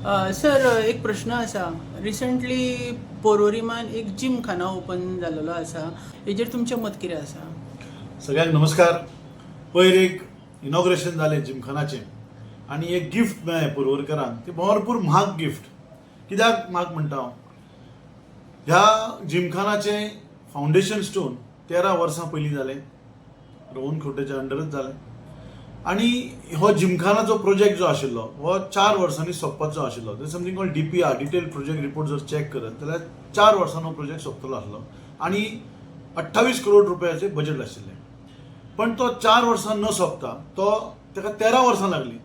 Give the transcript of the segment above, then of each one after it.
Sir, एक प्रश्न असा. रिसंटली पोरोरिमान एक जिमखाना ओपन जाल्लो आसा. हेजेर तुमचें मत कितें आसा? सगळ्यांक नमस्कार. पयर एक इनॉग्रेशन जालें जिमखानाचें आनी एक गिफ्ट मेळ्ळें पुरवरकरांक. ते भरपूर म्हाग गिफ्ट. कित्याक म्हाग म्हणटा हांव, ह्या जिमखानाचें फावंडेशन स्टोन 13 वर्सां पयलीं जालें. रोहन खंवटेच्या अंडरच जालें. आनी हो जिमखानाचो प्रोजेक्ट जो आशिल्लो हो 4 वर्सांनी सोंपपाचो आशिल्लो. दर something called DPR, detail project report जर चॅक करत जाल्यार 4 वर्सांनी हो प्रोजेक्ट सोंपतलो आसलो आनी 28 करोड रुपयाचें बजेट आशिल्लें. पण तो 4 वर्सां न सोंपता ताका 13 वर्सां लागलीं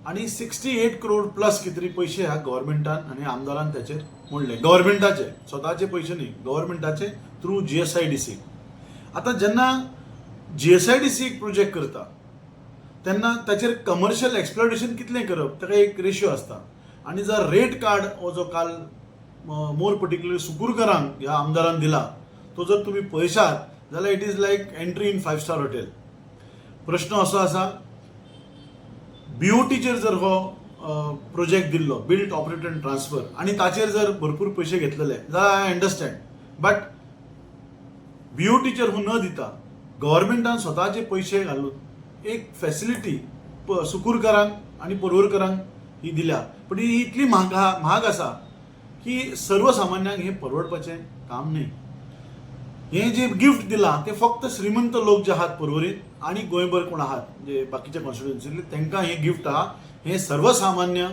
आनी 68 करोड प्लस कितें तरी पयशे ह्या गव्हर्मेंटान आनी आमदारान त्याचेर मोडले. गव्हर्मेंटाचे स्वताचे पयशे न्ही, गव्हर्मेंटाचे थ्रू GSIDC. आतां जेन्ना GSIDC एक प्रोजेक्ट करता तेन्ना ताचेर कमर्शियल एक्सप्लॉयटेशन कितलें करप ताका एक रेशियो आसता. आनी जर रेट कार्ड हो जो काल मोर पर्टिक्युलर सुकूरकरांक ह्या आमदारान दिला तो जर तुम्ही पळयशात जाल्यार it is like entry in 5 star hotel. प्रश्न असो आसा, BOTचेर जर हो प्रोजेक्ट दिल्लो, बिल्ड ऑपरेट अँड ट्रान्सफर, आनी ताचेर जर भरपूर पयशे घेतलेले जाल्यार आय अंडरस्टँड. बट BOTचेर हो न दिता गव्हर्मेंटान स्वताचे पयशे घालून एक फॅसिलिटी सुकूरकरांक आनी पोरवोरकरांक ही दिल्या. पण ही इतली म्हाग आसा की सर्वसामान्यांक हे परवडपाचें काम न्ही. हे जे गिफ्ट दिलां ते फक्त श्रीमंत लोक जे आहात पर्वरीत आनी गोंयभर कोण आहात जे बाकीच्या कॉन्स्टिट्युएन्सींतले तांकां हे गिफ्ट आहा. हे सर्वसामान्य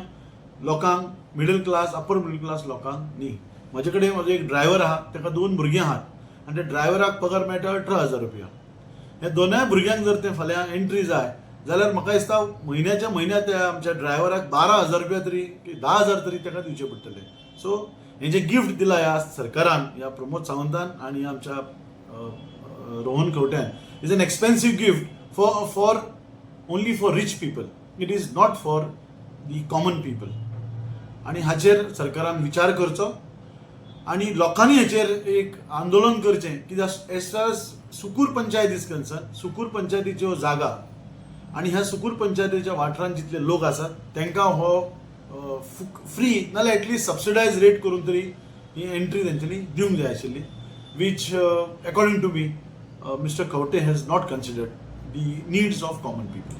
लोकांक, middle class, upper middle class लोकांक न्ही. म्हजे कडेन म्हजो एक ड्रायव्हर आहा, ताका 2 भुरगीं आहात आनी त्या ड्रायव्हराक पगार मेळटा 18,000 रुपया. ह्या दोनूय भुरग्यांक जर ते फाल्यां एंट्री जाय जाल्यार म्हाका दिसता म्हयन्याच्या म्हयन्या त्या आमच्या ड्रायव्हराक 12,000 रुपया तरी 10,000 तरी ताका दिवचे पडटले. सो हे जे गिफ्ट दिला ह्या सरकारान, ह्या प्रमोद सावंतान आनी आमच्या रोहन खंवट्यान, is an expensive gift for only for rich people. It is not for the common people. आनी हाचेर सरकारान विचार करचो आनी लोकांनी हेचेर एक आंदोलन करचें. कित्याक as far as Sukur panchayat is concern, Sukur पंचायतीच्यो जागा आनी ह्या सुकूर पंचायतीच्या वाठारांत जितले लोक आसात तांकां हो फ्री नाल्यार एटलीस्ट सबसिडायज रेट करून तरी ही एंट्री तेंच्यांनी दिवंक जाय आशिल्ली, वीच according to me mister Khaunte has not considered the needs of common people.